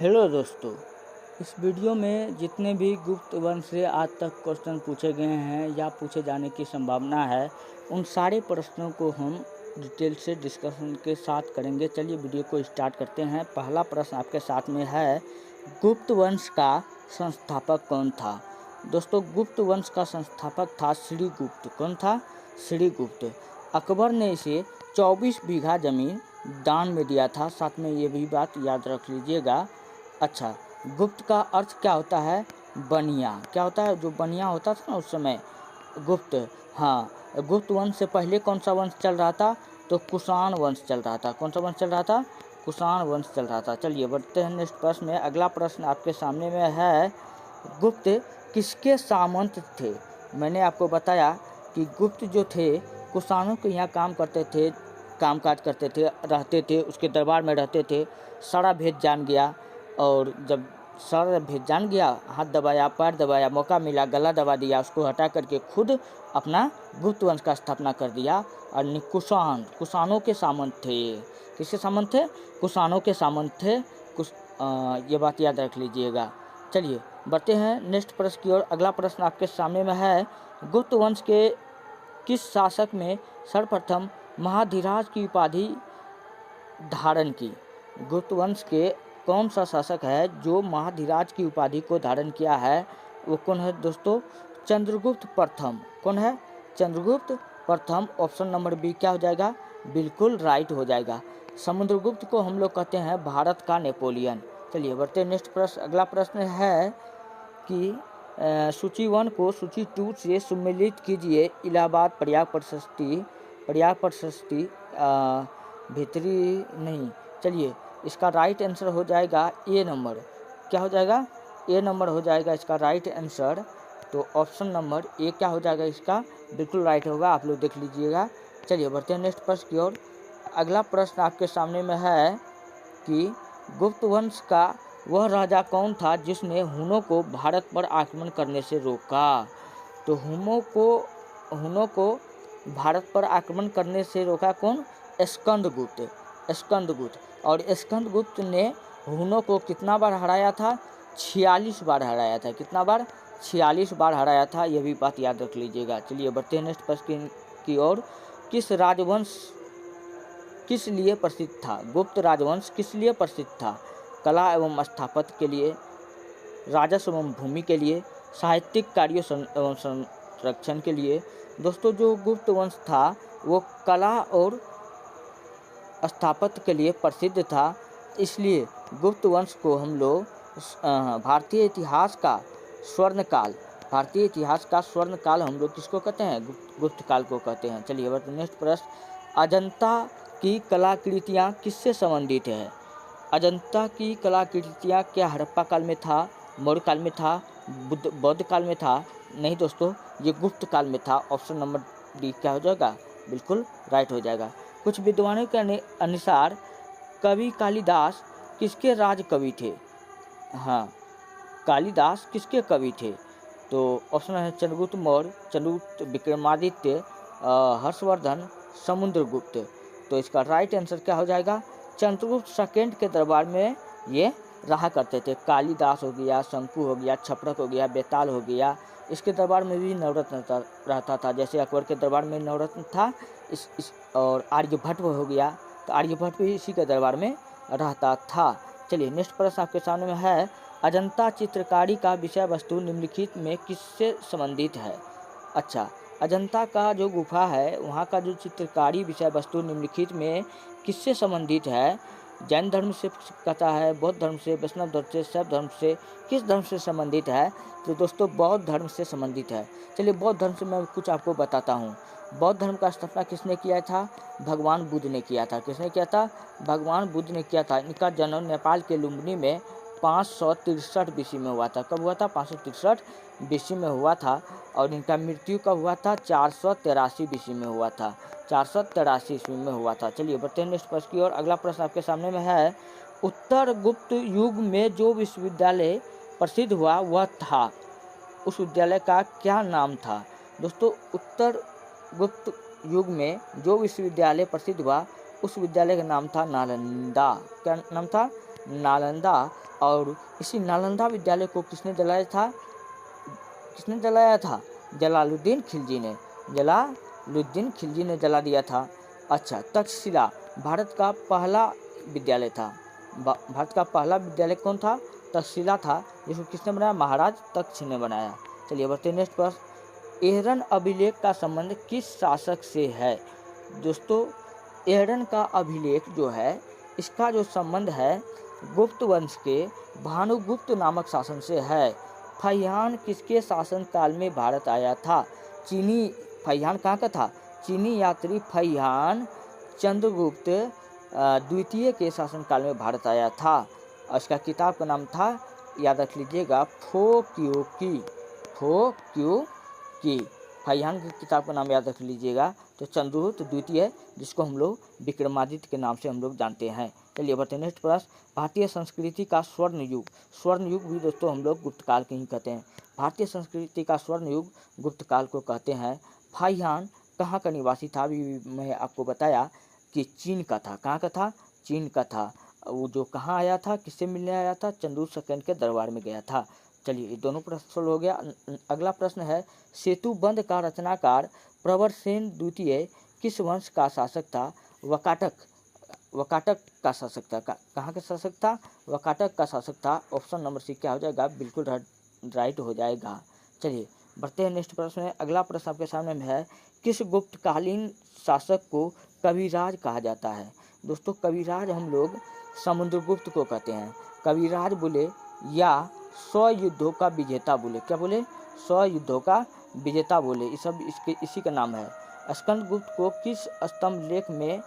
Hello दोस्तों, इस video में जितने भी गुप्त वंश से आज तक क्वेश्चन पूछे गए हैं या पूछे जाने की संभावना है, उन सारे प्रश्नों को हम डिटेल से डिस्कशन के साथ करेंगे। चलिए वीडियो को स्टार्ट करते हैं। पहला प्रश्न आपके साथ में है, गुप्त वंश का संस्थापक कौन था? दोस्तों, गुप्त वंश का संस्थापक था श्रीगुप्त। कौन था? श्रीगुप्त। अकबर ने इसे 24 बीघा ज़मीन दान में दिया था। साथ में ये भी बात याद रख लीजिएगा। अच्छा, गुप्त का अर्थ क्या होता है? बनिया। क्या होता है? जो बनिया होता था ना उस समय, गुप्त। हाँ, गुप्त वंश से पहले कौन सा वंश चल रहा था? तो कुषाण वंश चल रहा था। कौन सा वंश चल रहा था? कुषाण वंश चल रहा था। चलिए बढ़ते हैं नेक्स्ट प्रश्न में। अगला प्रश्न आपके सामने में है, गुप्त किसके सामंत थे? मैंने आपको बताया कि गुप्त जो थे कुषाणों के यहाँ काम करते थे, कामकाज करते थे, रहते थे, उसके दरबार में रहते थे। सारा भेद जान गया, और जब सारा भेद जान गया, हाथ दबाया, पैर दबाया, मौका मिला, गला दबा दिया, उसको हटा करके खुद अपना गुप्त वंश का स्थापना कर दिया। और कुषाणों के सामंत थे। किसके सामंत थे? कुषाणों के सामंत थे। ये बात याद रख लीजिएगा। चलिए बढ़ते हैं नेक्स्ट प्रश्न की ओर। अगला प्रश्न आपके सामने में है, गुप्त वंश के किस शासक में सर्वप्रथम महाधिराज की उपाधि धारण की? गुप्त वंश के कौन सा शासक है जो महाधिराज की उपाधि को धारण किया है? वो कौन है दोस्तों? चंद्रगुप्त प्रथम। कौन है? चंद्रगुप्त प्रथम। ऑप्शन नंबर बी क्या हो जाएगा? बिल्कुल राइट हो जाएगा। समुद्रगुप्त को हम लोग कहते हैं भारत का नेपोलियन। चलिए बढ़ते नेक्स्ट प्रश्न। अगला प्रश्न है कि सूची 1 को सूची 2 से सम्मिलित कीजिए। इलाहाबाद प्रयाग प्रशस्ति भीतरी नहीं। चलिए इसका राइट आंसर हो जाएगा ए नंबर। क्या हो जाएगा? ए नंबर हो जाएगा इसका राइट आंसर। तो ऑप्शन नंबर ए क्या हो जाएगा इसका? बिल्कुल राइट होगा। आप लोग देख लीजिएगा। चलिए बढ़ते हैं नेक्स्ट प्रश्न की ओर। अगला प्रश्न आपके सामने में है कि गुप्त वंश का वह राजा कौन था जिसने हुनों को भारत पर आक्रमण करने से रोका? तो हुनों को भारत पर आक्रमण करने से रोका कौन? स्कंदगुप्त। और स्कंदगुप्त ने हुनों को कितना बार हराया था? 46 बार हराया था। कितना बार? 46 बार हराया था। यह भी बात याद रख लीजिएगा। चलिए बढ़ते हैं नेक्स्ट प्रश्न की ओर। किस राजवंश किस लिए प्रसिद्ध था? गुप्त राजवंश किस लिए प्रसिद्ध था? कला एवं स्थापत्य के लिए, राजस्व एवं भूमि के लिए, साहित्यिक कार्यों एवं संरक्षण के लिए। दोस्तों, जो गुप्त वंश था वो कला और स्थापत्य के लिए प्रसिद्ध था। इसलिए गुप्त वंश को हम लोग भारतीय इतिहास का स्वर्ण काल हम लोग किसको कहते हैं? गुप्त काल को कहते हैं। चलिए नेक्स्ट प्रश्न। अजंता की कलाकृतियाँ किससे संबंधित है? अजंता की कलाकृतियाँ क्या हड़प्पा काल में था, मौर्य काल में था, बौद्ध काल में था? नहीं दोस्तों, ये गुप्त काल में था। ऑप्शन नंबर डी क्या हो जाएगा? बिल्कुल राइट हो जाएगा। कुछ विद्वानों के अनुसार कवि कालिदास किसके राज कवि थे? हाँ, कालिदास किसके कवि थे? तो ऑप्शन है चंद्रगुप्त मौर्य, चंद्रगुप्त विक्रमादित्य, हर्षवर्धन, समुद्रगुप्त। तो इसका राइट आंसर क्या हो जाएगा? चंद्रगुप्त सेकेंड के दरबार में ये रहा करते थे। कालिदास हो गया, शंकु हो गया, छपरक हो गया, बेताल हो गया, इसके दरबार में भी नवरत्न रहता था। जैसे अकबर के दरबार में नवरत्न था, और आर्यभट्ट हो गया, तो आर्यभट्ट भी इसी के दरबार में रहता था। चलिए नेक्स्ट प्रश्न आपके सामने में है, अजंता चित्रकारी का विषय वस्तु निम्नलिखित में किससे संबंधित है? अच्छा, अजंता का जो गुफा है वहाँ का जो चित्रकारी विषय वस्तु निम्नलिखित में किससे संबंधित है? जैन धर्म से कहता है, बौद्ध धर्म से, वैष्णव धर्म से, शैव धर्म से, किस धर्म से संबंधित है? तो दोस्तों बौद्ध धर्म से संबंधित है। चलिए बौद्ध धर्म से मैं कुछ आपको बताता हूँ। बौद्ध धर्म का स्थापना किसने किया था? भगवान बुद्ध ने किया था। किसने किया था? भगवान बुद्ध ने किया था। इनका जन्म नेपाल के लुम्बिनी में 563 बीसी में हुआ था। कब हुआ था? 563 बीसी में हुआ था। और इनका मृत्यु कब हुआ था? 483 बीसी में हुआ था। 483 ईस्वी में हुआ था। चलिए बढ़ते हैं नेक्स्ट प्रश्न की ओर। अगला प्रश्न आपके सामने में है, उत्तर गुप्त युग में जो विश्वविद्यालय प्रसिद्ध हुआ वह था, उस विद्यालय का क्या नाम था? दोस्तों, उत्तर गुप्त युग में जो विश्वविद्यालय प्रसिद्ध हुआ उस विद्यालय का नाम था नालंदा। क्या नाम था? नालंदा। और इसी नालंदा विद्यालय को किसने जलाया था? किसने जलाया था? जलालुद्दीन खिलजी ने। जलालुद्दीन खिलजी ने जला दिया था। अच्छा, तक्षशिला भारत का पहला विद्यालय था। भारत का पहला विद्यालय कौन था? तक्षशिला था, जिसको किसने बनाया? महाराज तक्ष ने बनाया। चलिए बढ़ते हैं नेक्स्ट प्रश्न। एहरन अभिलेख का संबंध किस शासक से है? दोस्तों, एहरन का अभिलेख जो है, इसका जो संबंध है गुप्त वंश के भानुगुप्त नामक शासन से है। फैहान किसके शासन काल में भारत आया था? चीनी फैहान कहाँ का था? चीनी यात्री फैहान चंद्रगुप्त द्वितीय के शासनकाल में भारत आया था। और इसका किताब का नाम था, याद रख लीजिएगा, फो क्यू की। फैहान की किताब का नाम याद रख लीजिएगा, तो चंद्रगुप्त द्वितीय, जिसको हम लोग विक्रमादित्य के नाम से हम लोग जानते हैं। चलिए बढ़ते हैं नेक्स्ट प्रश्न। भारतीय संस्कृति का स्वर्ण युग भी दोस्तों हम लोग गुप्त काल के ही कहते हैं। भारतीय संस्कृति का स्वर्ण युग गुप्त काल को कहते हैं। फैहान कहाँ का निवासी था? अभी मैं आपको बताया कि चीन का था। कहाँ का था? चीन का था। वो जो कहाँ आया था, किससे मिलने आया था? चंद्रगुप्त सेकंड के दरबार में गया था। चलिए दोनों प्रश्न हो गया। अगला प्रश्न है, सेतुबंध का रचनाकार प्रवरसेन द्वितीय किस वंश का शासक था? वकाटक का शासक था। कहाँ का शासक था? वकाटक का शासक था। ऑप्शन नंबर सी क्या हो जाएगा? बिल्कुल राइट हो जाएगा। चलिए बढ़ते हैं नेक्स्ट प्रश्न में। अगला प्रश्न आपके सामने में है, किस गुप्तकालीन शासक को कविराज कहा जाता है? दोस्तों, कविराज हम लोग समुद्रगुप्त को कहते हैं। कविराज बोले या 100 युद्धों का विजेता बोले। क्या बोले? 100 युद्धों का विजेता बोले। ये सब इसी का नाम है। स्कंदगुप्त को किस स्तंभ लेख में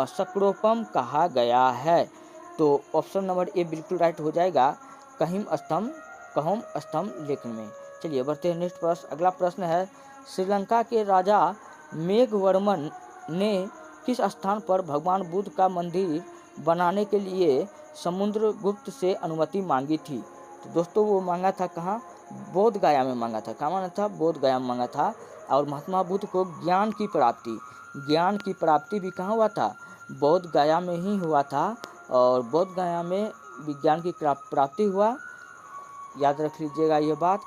सक्रोपम कहा गया है? तो ऑप्शन नंबर ए बिल्कुल राइट हो जाएगा, कहिम स्तंभ लेख में। चलिए बढ़ते हैं नेक्स्ट प्रश्न। अगला प्रश्न है, श्रीलंका के राजा मेघवर्मन ने किस स्थान पर भगवान बुद्ध का मंदिर बनाने के लिए समुद्रगुप्त से अनुमति मांगी थी? तो दोस्तों वो मांगा था कहाँ? बोध गया में मांगा था। कहाँ मांगा था? बोध गया में मांगा था। और महात्मा बुद्ध को ज्ञान की प्राप्ति भी कहाँ हुआ था? बोध गया में ही हुआ था। और बोध गया में विज्ञान की प्राप्ति हुआ, याद रख लीजिएगा ये बात।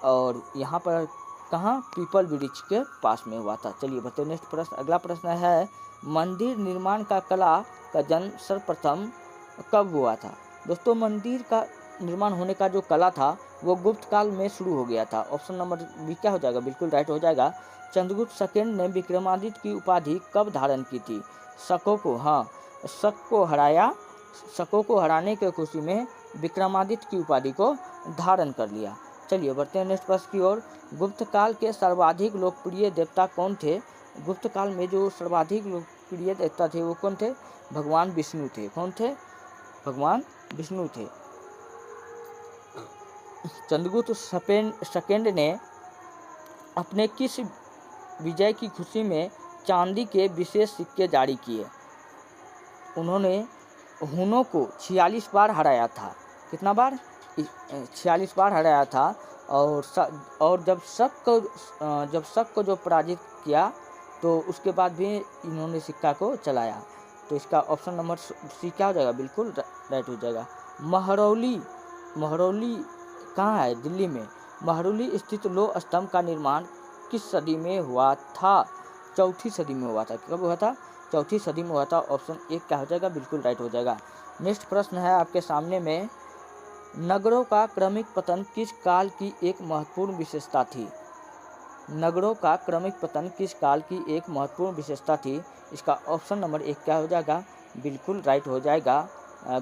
और यहाँ पर कहाँ? पीपल वृक्ष के पास में हुआ था। चलिए बताइए नेक्स्ट प्रश्न। अगला प्रश्न है, मंदिर निर्माण का कला का जन्म सर्वप्रथम कब हुआ था? दोस्तों, मंदिर का निर्माण होने का जो कला था वो गुप्त काल में शुरू हो गया था। ऑप्शन नंबर बी क्या हो जाएगा? बिल्कुल राइट हो जाएगा। चंद्रगुप्त सेकंड ने विक्रमादित्य की उपाधि कब धारण की थी? शकों को हराने के खुशी में विक्रमादित्य की उपाधि को धारण कर लिया। चलिए बढ़ते हैं नेक्स्ट प्रश्न की ओर। गुप्त काल के सर्वाधिक लोकप्रिय देवता कौन थे? गुप्त काल में जो सर्वाधिक लोकप्रिय देवता थे वो कौन थे? भगवान विष्णु थे। कौन थे? भगवान विष्णु थे। चंद्रगुप्त सेकंड ने अपने किस विजय की खुशी में चांदी के विशेष सिक्के जारी किए? उन्होंने हुनों को 46 बार हराया था। कितना बार? 46 बार हराया था। और जब शक को जो पराजित किया तो उसके बाद भी इन्होंने सिक्का को चलाया। तो इसका ऑप्शन नंबर सी क्या हो जाएगा? बिल्कुल राइट हो जाएगा। महरौली कहाँ है? दिल्ली में। महरौली स्थित लौह स्तंभ का निर्माण किस सदी में हुआ था? 4वीं सदी में हुआ था। कब हुआ था? 4वीं सदी में हुआ था। ऑप्शन ए क्या हो जाएगा? बिल्कुल राइट हो जाएगा। नेक्स्ट प्रश्न है आपके सामने में, नगरों का क्रमिक पतन किस काल की एक महत्वपूर्ण विशेषता थी? नगरों का क्रमिक पतन किस काल की एक महत्वपूर्ण विशेषता थी? इसका ऑप्शन नंबर एक क्या हो जाएगा? बिल्कुल राइट हो जाएगा,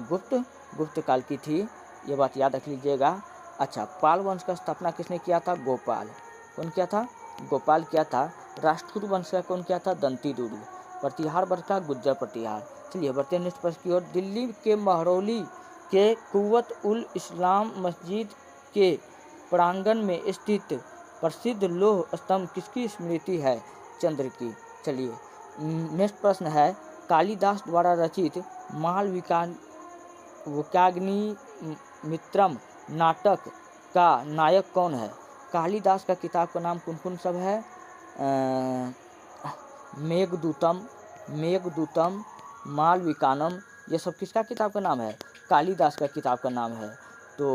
गुप्त काल की थी। ये बात याद रख लीजिएगा। अच्छा, पाल वंश का स्थापना किसने किया था? गोपाल। कौन किया था? गोपाल किया था। राष्ट्रकूट वंश का कौन किया था? दंती दुर्ग। प्रतिहार वंश का गुज्जर प्रतिहार। चलिए बढ़ते हैं नेक्स्ट प्रश्न की ओर। दिल्ली के महरौली के कुव्वत उल इस्लाम मस्जिद के प्रांगण में स्थित प्रसिद्ध लौह स्तंभ किसकी स्मृति है? चंद्र की। चलिए नेक्स्ट प्रश्न है, कालिदास द्वारा रचित मालविकाग्निमित्रम नाटक का नायक कौन है? कालिदास का किताब का नाम कौन कौन सब है? मेघदूतम, मालविकानम, ये सब किसका किताब का नाम है? कालिदास का किताब का नाम है। तो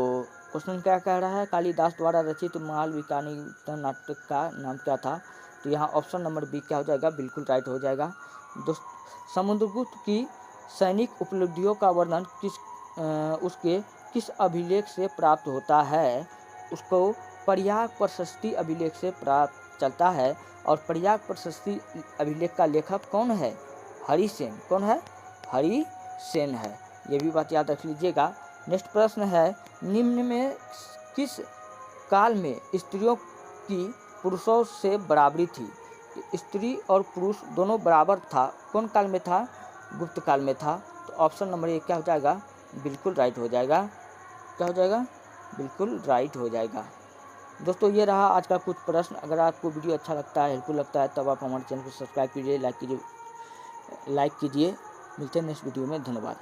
क्वेश्चन क्या कह रहा है? कालिदास द्वारा रचित मालविका नाटक का नाम क्या था? तो यहाँ ऑप्शन नंबर बी क्या हो जाएगा? बिल्कुल राइट हो जाएगा। दोस्त, समुद्रगुप्त की सैनिक उपलब्धियों का वर्णन उसके किस अभिलेख से प्राप्त होता है? उसको प्रयाग प्रशस्ति अभिलेख से प्राप्त चलता है। और प्रयाग प्रशस्ति अभिलेख का लेखक कौन है? हरिसेन। कौन है? हरिसेन है। ये भी बात याद रख लीजिएगा। नेक्स्ट प्रश्न है, निम्न में किस काल में स्त्रियों की पुरुषों से बराबरी थी? स्त्री और पुरुष दोनों बराबर था, कौन काल में था? गुप्त काल में था। तो ऑप्शन नंबर एक क्या हो जाएगा? बिल्कुल राइट हो जाएगा। क्या हो जाएगा? बिल्कुल राइट हो जाएगा। दोस्तों, ये रहा आज का कुछ प्रश्न। अगर आपको वीडियो अच्छा लगता है, हेल्पफुल लगता है, तब आप हमारे चैनल को सब्सक्राइब कीजिए, लाइक कीजिए। मिलते हैं नेक्स्ट वीडियो में। धन्यवाद।